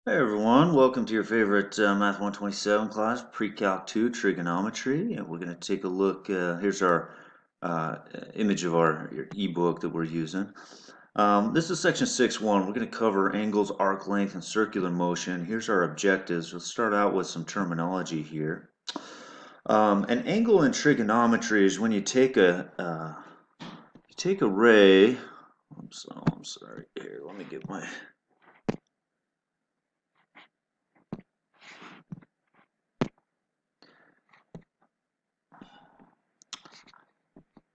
Hey everyone, welcome to your favorite Math 127 class, Pre-Calc 2 Trigonometry, and we're going to take a look. Here's our uh, image of our ebook that we're using. This is section 6.1. We're going to cover angles, arc length, and circular motion. Here's our objectives. We'll start out with some terminology here. An angle in trigonometry is when you take a ray. I'm sorry. Here, let me get my.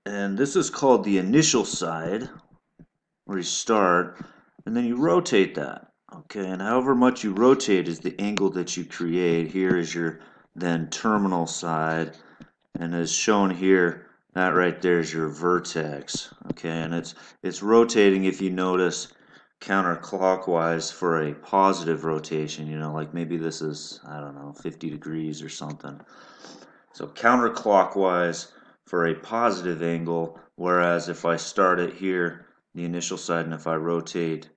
And this is called the initial side, where you start, and then you rotate that. Okay, and however much you rotate is the angle that you create. Here is your then terminal side, and as shown here, that right there is your vertex. Okay, and it's rotating, if you notice, counterclockwise for a positive rotation. You know, like maybe this is, I don't know, 50 degrees or something. So counterclockwise for a positive angle, whereas if I start it here, the initial side, and if I rotate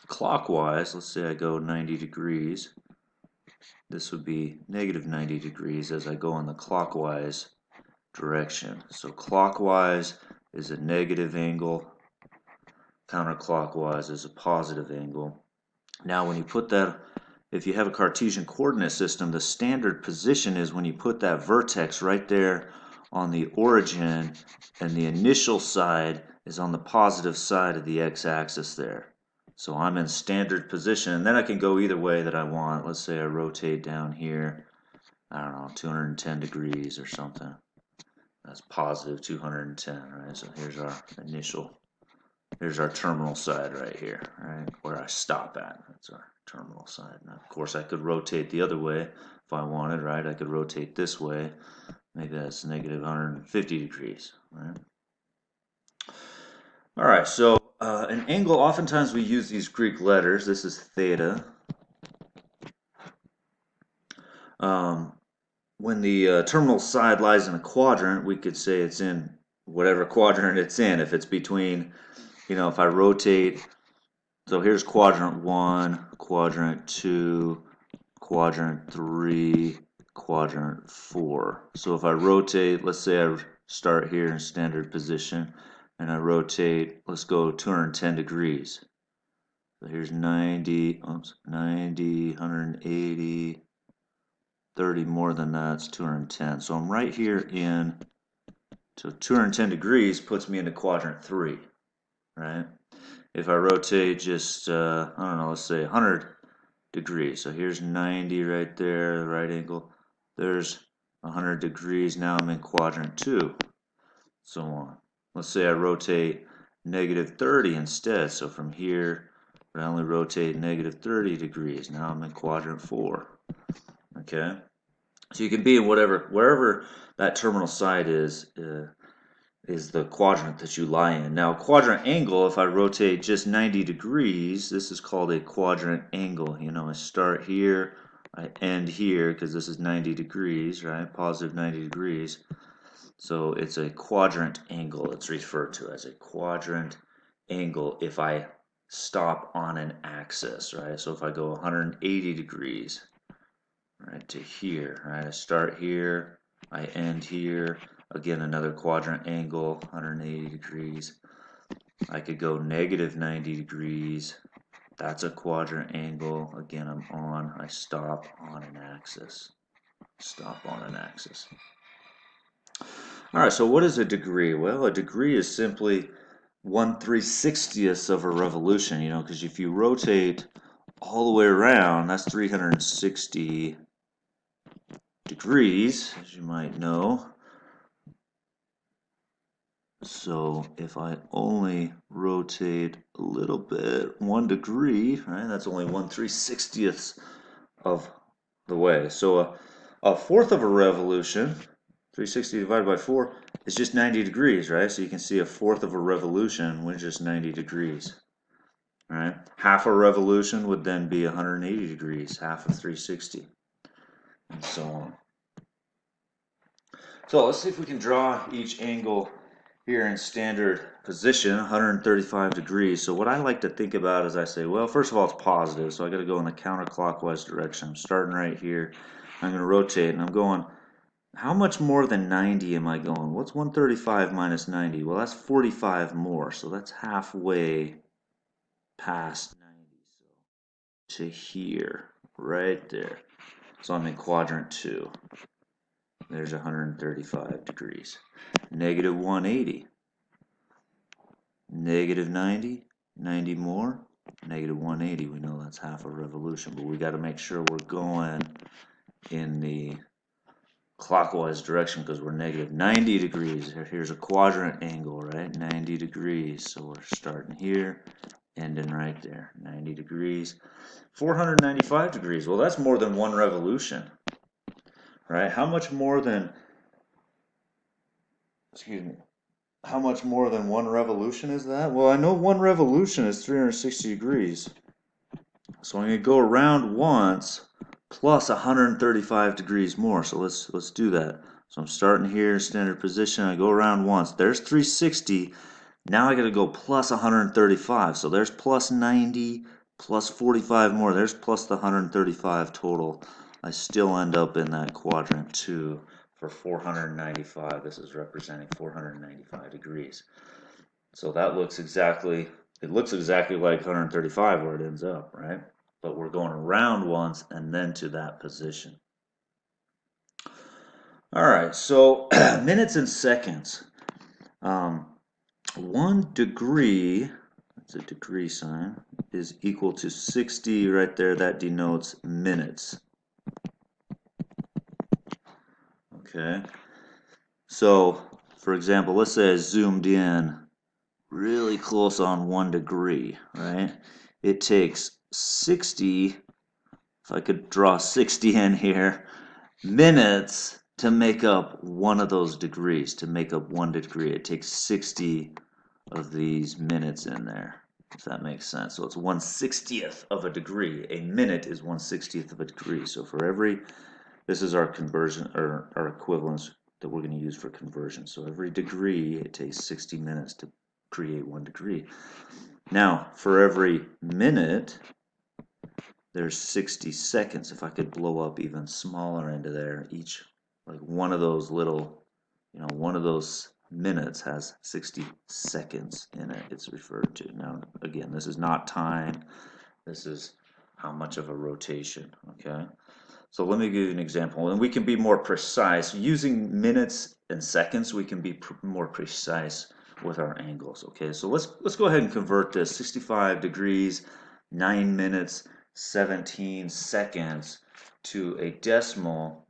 clockwise, let's say I go 90 degrees, this would be negative 90 degrees as I go in the clockwise direction. So clockwise is a negative angle, counterclockwise is a positive angle. Now when you put that, if you have a Cartesian coordinate system, the standard position is when you put that vertex right there on the origin, and the initial side is on the positive side of the x-axis there. So I'm in standard position, and then I can go either way that I want. Let's say I rotate down here, I don't know, 210 degrees or something. That's positive 210, right? So here's our initial, here's our terminal side right here, right? Where I stop at. That's our terminal side. Now, of course, I could rotate the other way if I wanted, right? I could rotate this way. Maybe that's negative 150 degrees, right? All right, so an angle, oftentimes we use these Greek letters. This is theta. Um, when the terminal side lies in a quadrant, we could say it's in whatever quadrant it's in. If it's between, you know, if I rotate, so here's quadrant 1, quadrant 2, quadrant 3, quadrant 4. So if I rotate, let's say I start here in standard position, and I rotate, let's go 210 degrees. So here's 90, oops, 90, 180, 30 more than that, it's 210. So I'm right here in, so 210 degrees puts me into quadrant 3, right? If I rotate just, I don't know, let's say 100 degrees. So here's 90 right there, right angle. There's 100 degrees. Now I'm in quadrant 2, so on. Let's say I rotate negative 30 instead. So from here, I only rotate negative 30 degrees. Now I'm in quadrant 4. Okay? So you can be in whatever, wherever that terminal side is the quadrant that you lie in. Now, quadrant angle, if I rotate just 90 degrees, this is called a quadrant angle. You know, I start here, I end here, because this is 90 degrees, right? Positive 90 degrees. So it's a quadrant angle. It's referred to as a quadrant angle if I stop on an axis, right? So if I go 180 degrees, right, to here, right? I start here, I end here. Again, another quadrant angle, 180 degrees. I could go negative 90 degrees. That's a quadrant angle. Again, I'm on, I stop on an axis. Stop on an axis. All right, so what is a degree? Well, a degree is simply 1/360th of a revolution, you know, because if you rotate all the way around, that's 360 degrees, as you might know. So if I only rotate a little bit, 1 degree, right, that's only 1/360th of the way. So a fourth of a revolution, 360 divided by 4, is just 90 degrees, right? So you can see a fourth of a revolution was just 90 degrees, right? Half a revolution would then be 180 degrees, half of 360, and so on. So let's see if we can draw each angle here in standard position, 135 degrees. So what I like to think about is I say, well, first of all, it's positive, so I got to go in the counterclockwise direction. I'm starting right here. I'm going to rotate, and I'm going, how much more than 90 am I going? What's 135 minus 90? Well, that's 45 more, so that's halfway past 90. So to here, right there. So I'm in quadrant 2. There's 135 degrees. Negative 180. Negative 90, 90 more, negative 180. We know that's half a revolution, but we got to make sure we're going in the clockwise direction because we're negative 90 degrees. Here's a quadrant angle, right? 90 degrees. So we're starting here, ending right there. 90 degrees. 495 degrees. Well, that's more than one revolution, right? How much more than, excuse me, how much more than one revolution is that? Well, I know one revolution is 360 degrees. So I'm going to go around once plus 135 degrees more. So let's do that. So I'm starting here in standard position. I go around once. There's 360. Now I got to go plus 135. So there's plus 90 plus 45 more. There's plus the 135 total. I still end up in that quadrant 2 for 495. This is representing 495 degrees. So that looks exactly, it looks exactly like 135 where it ends up, right? But we're going around once and then to that position. All right, so minutes and seconds. 1 degree, that's a degree sign, is equal to 60 right there. That denotes minutes. Okay, so for example, let's say I zoomed in really close on 1 degree, right? It takes 60, if I could draw 60 in here, minutes to make up one of those degrees. To make up 1 degree, it takes 60 of these minutes in there, if that makes sense. So it's 1/60th of a degree. A minute is 1/60th of a degree. So for every, this is our conversion, or our equivalence that we're going to use for conversion. So every degree, it takes 60 minutes to create 1 degree. Now, for every minute, there's 60 seconds. If I could blow up even smaller into there, each, like one of those little, one of those minutes has 60 seconds in it, it's referred to. Now, again, this is not time. This is how much of a rotation, okay? So let me give you an example, and we can be more precise. Using minutes and seconds, we can be more precise with our angles, okay? So let's go ahead and convert this 65 degrees, 9 minutes, 17 seconds to a decimal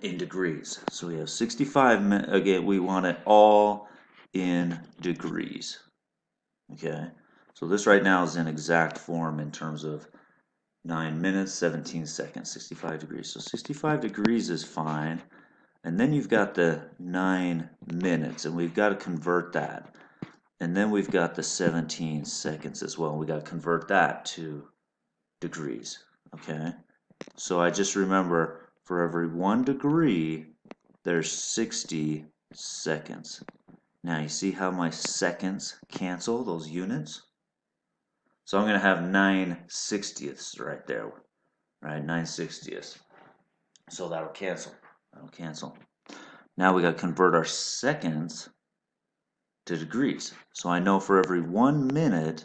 in degrees. So we have 65, again, we want it all in degrees, okay? So this right now is in exact form in terms of 9 minutes, 17 seconds, 65 degrees. So 65 degrees is fine. And then you've got the 9 minutes, and we've got to convert that. And then we've got the 17 seconds as well. We got to convert that to degrees, okay? So I just remember for every 1 degree, there's 60 seconds. Now you see how my seconds cancel those units? So I'm going to have 9/60ths right there, right? 9/60ths. So that'll cancel. That'll cancel. Now we got to convert our seconds to degrees. So I know for every 1 minute,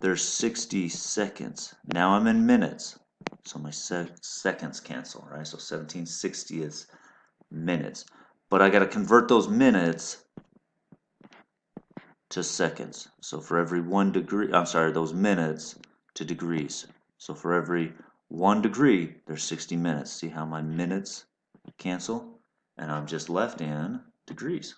there's 60 seconds. Now I'm in minutes. So my seconds cancel, right? So 17/60ths minutes. But I got to convert those minutes to seconds. So for every 1 degree, I'm sorry, those minutes to degrees. So for every 1 degree, there's 60 minutes. See how my minutes cancel? And I'm just left in degrees.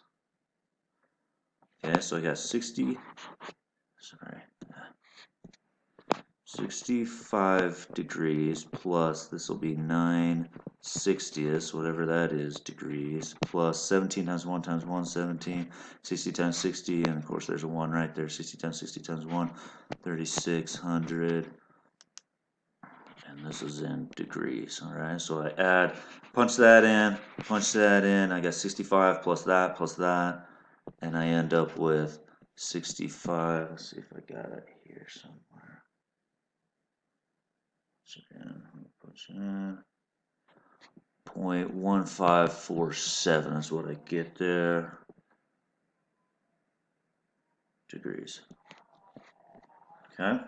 Okay, so I got 65 degrees plus, this will be 9/60ths, whatever that is, degrees, plus 17 times 1 times 1, 17, 60 times 60, and of course there's a 1 right there, 60 times 60 times 1, 3,600, and this is in degrees, all right? So I add, punch that in, I got 65 plus that, and I end up with 65. Let's see if I got it here somewhere. So again, 0.1547 is what I get there. Degrees. Okay,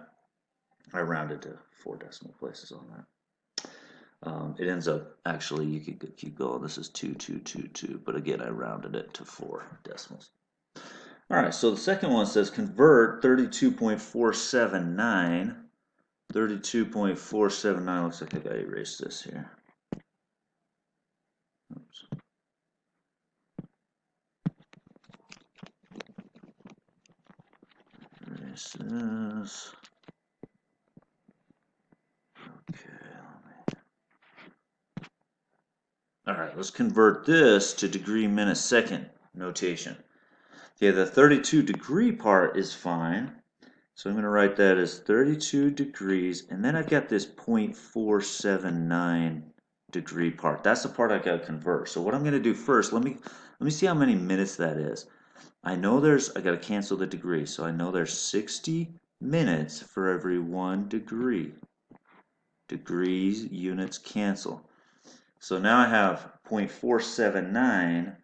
I rounded to 4 decimal places on that. It ends up, actually, you could keep going. This is 2222, but again, I rounded it to 4 decimals. All right, so the second one says convert 32.479. 32.479, looks like I gotta erase this here. Oops. Erase this. Okay. All right, let's convert this to degree, minute, second notation. Okay, the 32 degree part is fine. So I'm going to write that as 32 degrees, and then I've got this 0.479 degree part. That's the part I got to convert. So what I'm going to do first, let me see how many minutes that is. I know I got to cancel the degree, so I know there's 60 minutes for every 1 degree. Degrees, units cancel. So now I have 0.479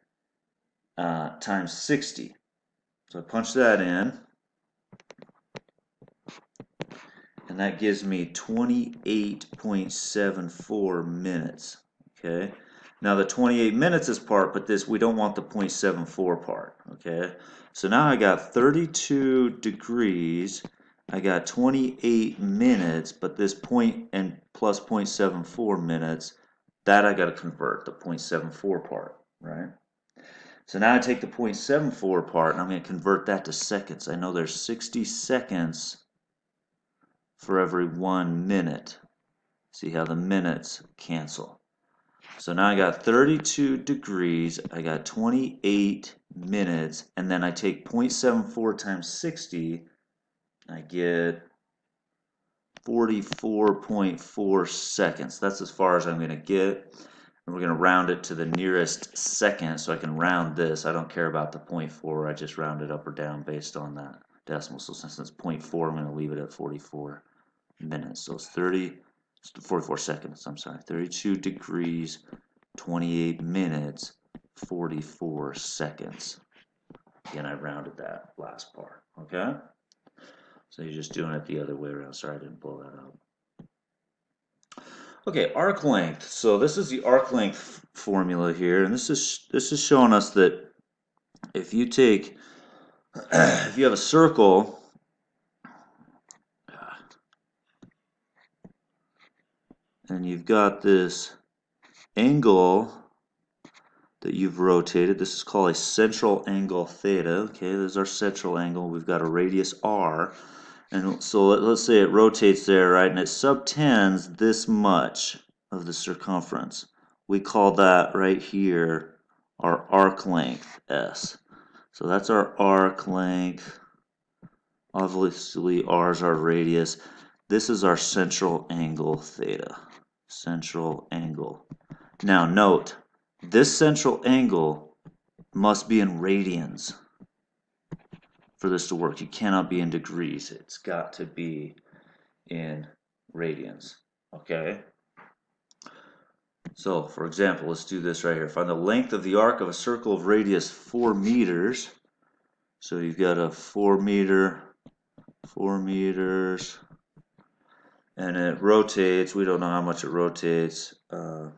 times 60. So I punch that in, and that gives me 28.74 minutes. Okay. Now the 28 minutes is part, but we don't want the 0.74 part. Okay. So now I got 32 degrees. I got 28 minutes, but this point and plus 0.74 minutes, that I got to convert the 0.74 part, right? So now I take the 0.74 part and I'm going to convert that to seconds. I know there's 60 seconds for every 1 minute. See how the minutes cancel. So now I got 32 degrees, I got 28 minutes, and then I take 0.74 times 60, I get 44.4 seconds. That's as far as I'm going to get. And we're going to round it to the nearest second, so I can round this. I don't care about the 0.4, I just round it up or down based on that decimal. So since it's 0.4, I'm going to leave it at 44 minutes. So it's 44 seconds, I'm sorry. 32 degrees, 28 minutes, 44 seconds. Again, I rounded that last part, okay? So you're just doing it the other way around. Sorry I didn't blow that up. Okay, arc length. So this is the arc length formula here, and this is showing us that if you take if you have a circle and you've got this angle that you've rotated, this is called a central angle theta. Okay, this is our central angle. We've got a radius r, and so let's say it rotates there, right, and it subtends this much of the circumference. We call that right here our arc length, S. So that's our arc length. Obviously, r is our radius. This is our central angle theta. Central angle. Now note, this central angle must be in radians for this to work. You cannot be in degrees. It's got to be in radians. Okay? So, for example, let's do this right here. Find the length of the arc of a circle of radius 4 meters. So you've got a 4 meters, and it rotates. We don't know how much it rotates. Oh,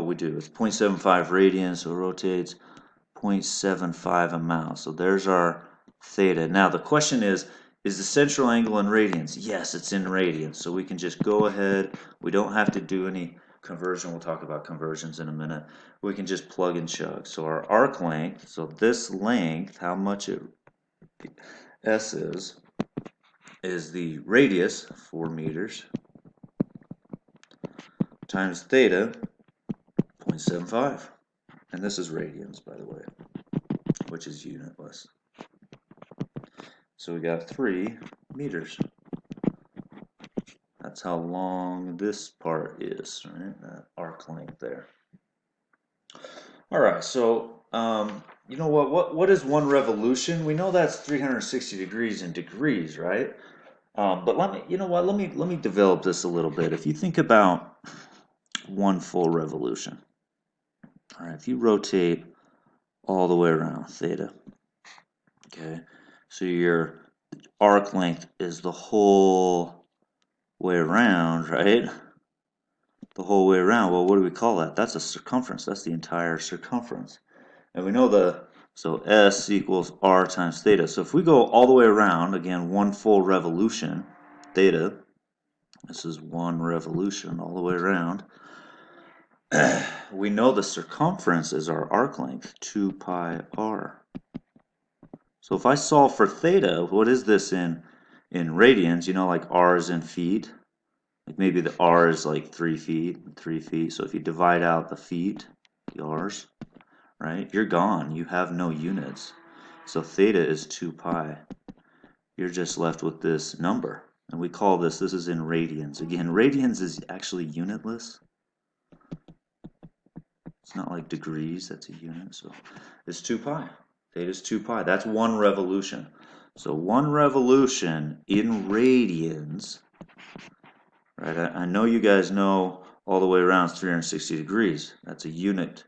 we do. It's 0.75 radians, so it rotates 0.75 amount. So there's our theta. Now the question is the central angle in radians? Yes, it's in radians. So we can just go ahead. We don't have to do any conversion. We'll talk about conversions in a minute. We can just plug and chug. So our arc length, so this length, how much it S is the radius, 4 meters, times theta, 0.75. And this is radians, by the way, which is unitless. So we got 3 meters. That's how long this part is, right? That arc length there. All right, so You know what is one revolution? We know that's 360 degrees in degrees, right? But let me, you know what? Let me develop this a little bit. If you think about one full revolution, all right, if you rotate all the way around theta, okay, so your arc length is the whole way around, right? The whole way around. Well, what do we call that? That's a circumference. That's the entire circumference. And we know so S equals R times theta. So if we go all the way around, again, one full revolution, theta, this is one revolution all the way around, we know the circumference is our arc length, 2 pi r. So if I solve for theta, what is this in radians? You know, like r is in feet. Like maybe the r is like 3 feet, 3 feet. So if you divide out the feet, the r's, right, you're gone. You have no units. So theta is 2 pi. You're just left with this number. And we call this is in radians. Again, radians is actually unitless. It's not like degrees, that's a unit. So it's 2 pi. Theta is 2 pi. That's one revolution. So one revolution in radians, right? I know you guys know all the way around is 360 degrees. That's a unit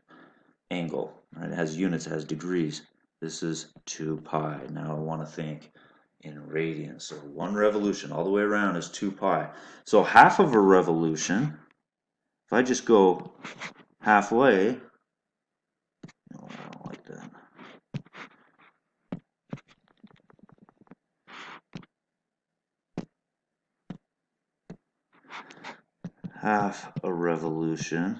angle, right? It has units, it has degrees. This is 2 pi. Now I want to think in radians. So one revolution all the way around is 2 pi. So half of a revolution, if I just go halfway, no, I don't like that. Half a revolution.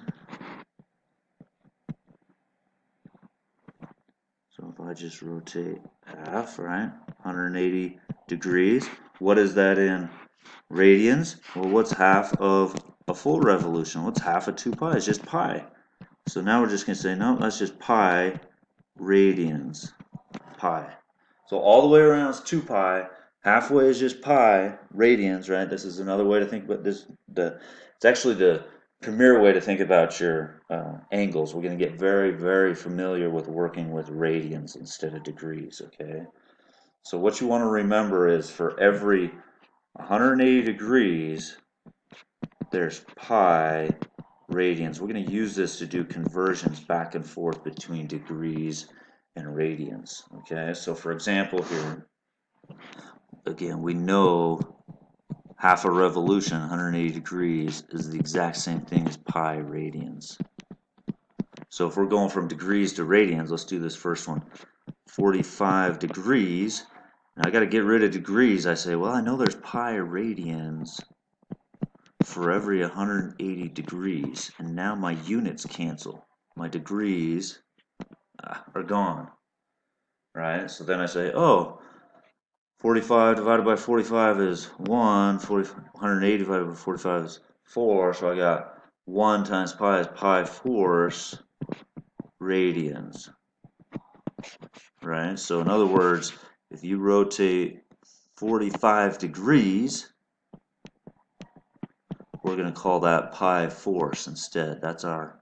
So if I just rotate half, right, 180 degrees, what is that in radians? Well, what's half of a full revolution? What's half of 2 pi? It's just pi. So now we're just going to say, no, that's just pi radians, pi. So all the way around is 2 pi. Halfway is just pi radians, right? This is another way to think about this. It's actually the premier way to think about your angles. We're going to get very, very familiar with working with radians instead of degrees, okay? So what you want to remember is for every 180 degrees, there's pi radians. We're going to use this to do conversions back and forth between degrees and radians, okay? So for example here, again, we know half a revolution, 180 degrees, is the exact same thing as pi radians. So if we're going from degrees to radians, let's do this first one. 45 degrees. Now I got to get rid of degrees. I say, well, I know there's pi radians for every 180 degrees. And now my units cancel. My degrees are gone. Right? So then I say, oh, 45 divided by 45 is 1. 180 divided by 45 is 4. So I got 1 times pi is pi fourths radians. Right? So in other words, if you rotate 45 degrees, we're going to call that pi fourths instead. That's a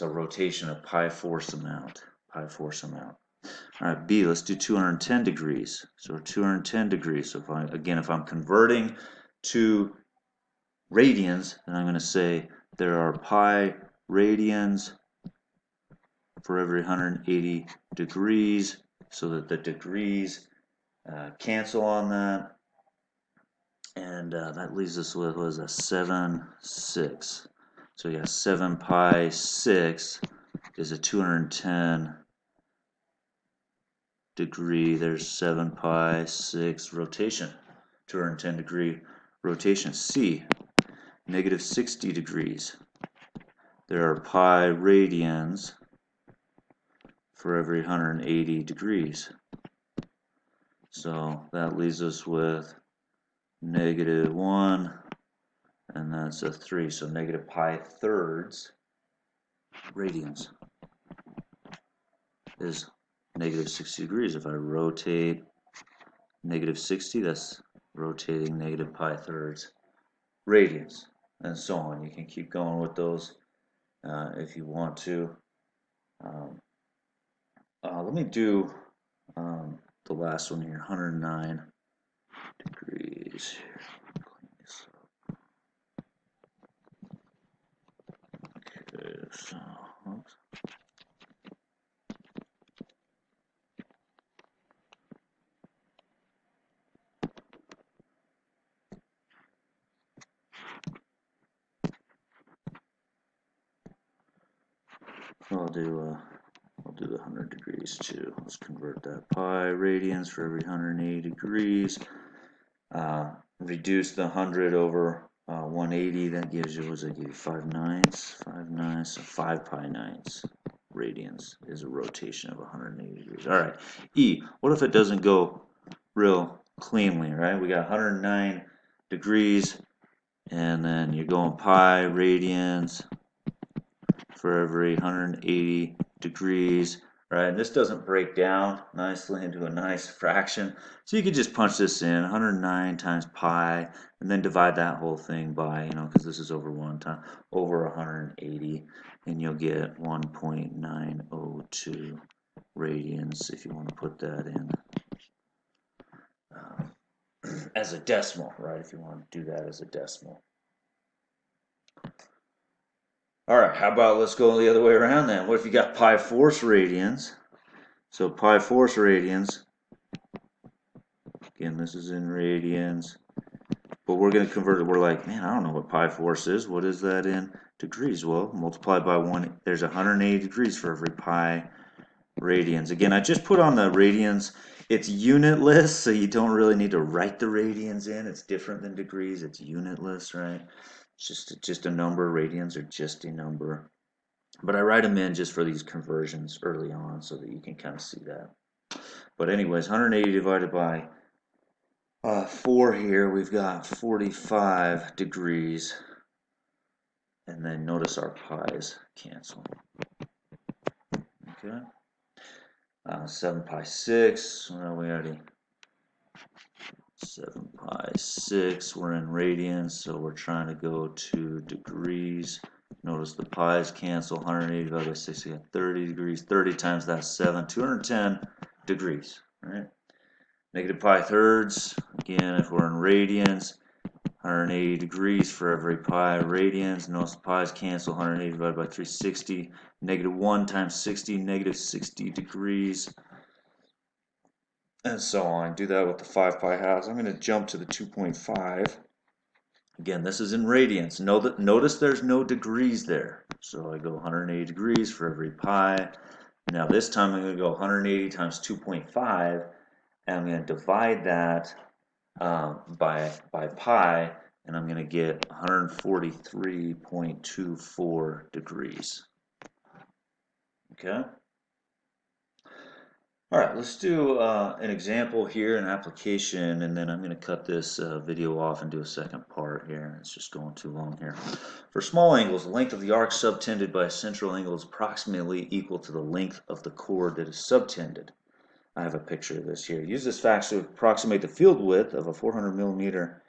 rotation of pi fourths amount. Pi fourths amount. All right, B, let's do 210 degrees. So 210 degrees. So if I'm converting to radians, then I'm going to say there are pi radians for every 180 degrees, so that the degrees cancel on that. And that leaves us with, what is that, 7, 6. So yeah, 7 pi 6 is a 210 degree. There's 7 pi 6 rotation, 210 degree rotation. C, negative 60 degrees. There are pi radians for every 180 degrees. So that leaves us with negative 1, and that's a 3. So negative pi thirds radians is negative 60 degrees. If I rotate negative 60, that's rotating negative pi thirds radians, and so on. You can keep going with those if you want to. Um, Let me do the last one here, 109 degrees here. Clean this up. Okay, so, oops. I'll do the 100 degrees too. Let's convert that pi radians for every 180 degrees. Reduce the 100 over 180. That gives you, what does that give you? 5 ninths. 5 ninths. So 5 pi ninths radians is a rotation of 180 degrees. All right. E. What if it doesn't go real cleanly? Right. We got 109 degrees, and then you're going pi radians for every 180 degrees, right? And this doesn't break down nicely into a nice fraction. So you could just punch this in, 109 times pi, and then divide that whole thing by, because this is over 1 time, over 180, and you'll get 1.902 radians if you want to put that in as a decimal, right? If you want to do that as a decimal. All right, how about let's go the other way around then? What if you got pi force radians? So pi force radians, again, this is in radians, but we're going to convert it. We're like, man, I don't know what pi force is. What is that in degrees? Well, multiply by 1. There's 180 degrees for every pi radians. Again, I just put on the radians. It's unitless, so you don't really need to write the radians in. It's different than degrees. It's unitless, right? It's just a number. Radians are just a number. But I write them in just for these conversions early on so that you can kind of see that. But anyways, 180 divided by 4 here, we've got 45 degrees. And then notice our pi's cancel. Okay. 7 pi 6, well, we already, 7 pi 6, we're in radians, so we're trying to go to degrees. Notice the pi's cancel, 180 divided by 6, we got 30 degrees. 30 times that 7, 210 degrees, right? Negative pi thirds, again, if we're in radians, 180 degrees for every pi radians. Notice the pi's cancel, 180 divided by 360. Negative 1 times 60, negative 60 degrees. And so on. Do that with the 5 pi halves. I'm going to jump to the 2.5. Again, this is in radians. Notice there's no degrees there. So I go 180 degrees for every pi. Now this time I'm going to go 180 times 2.5. And I'm going to divide that by pi, and I'm going to get 143.24 degrees. Okay? All right, let's do an example here, an application, and then I'm going to cut this video off and do a second part here. It's just going too long here. For small angles, the length of the arc subtended by a central angle is approximately equal to the length of the chord that is subtended. I have a picture of this here. Use this fact to approximate the field width of a 400 millimeter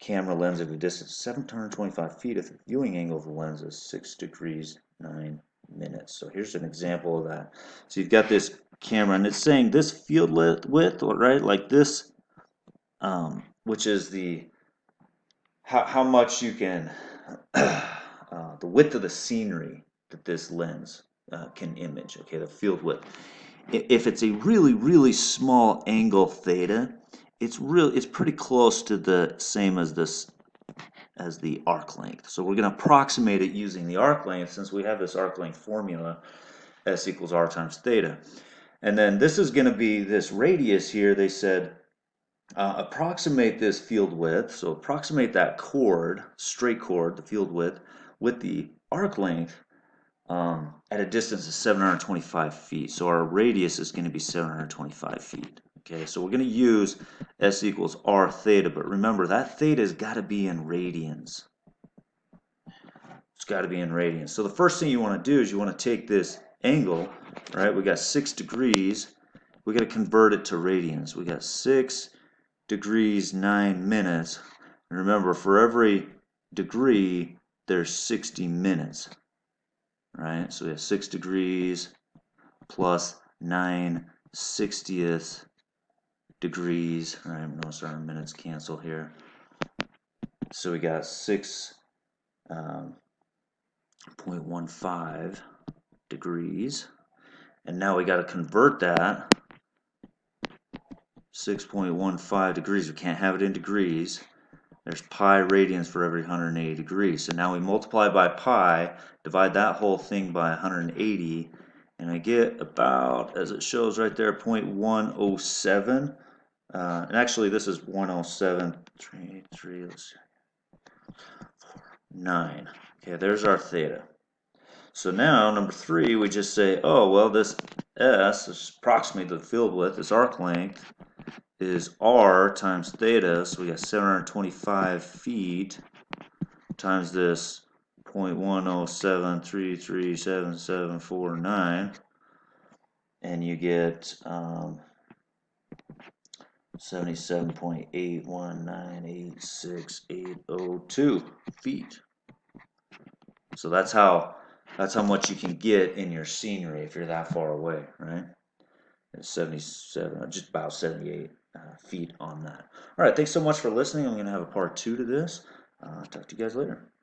camera lens at a distance of 725 feet if the viewing angle of the lens is 6 degrees 9 minutes. So here's an example of that. So you've got this camera, and it's saying this field width, right, like this, which is the how much you can the width of the scenery that this lens can image. Okay, the field width. If it's a really small angle theta, it's pretty close to the same as the arc length. So we're going to approximate it using the arc length, since we have this arc length formula, S equals R times theta. And then this is going to be this radius here. They said approximate this field width, so approximate that chord, straight chord, the field width, with the arc length at a distance of 725 feet. So our radius is going to be 725 feet. Okay, so we're going to use S equals R theta, but remember that theta has got to be in radians. It's got to be in radians. So the first thing you want to do is you want to take this angle, right? We got 6 degrees. We got to convert it to radians. We got 6 degrees 9 minutes. And remember, for every degree, there's 60 minutes. Right? So we have 6 degrees plus 9/60 degrees. All right, notice our minutes cancel here. So we got 6.15 degrees. And now we got to convert that 6.15 degrees. We can't have it in degrees. There's pi radians for every 180 degrees. So now we multiply by pi, divide that whole thing by 180, and I get about, as it shows right there, 0.107. And actually, this is 107.33. Let's see. 9. Okay, there's our theta. So now, number 3, we just say, oh, well, this S is approximately the field width, this arc length, is R times theta, so we got 725 feet times this 0.107337749, and you get 77.81986,802 feet. So that's how much you can get in your scenery if you're that far away, right? It's 77, just about 78 feet on that. All right, thanks so much for listening. I'm going to have a part 2 to this. Talk to you guys later.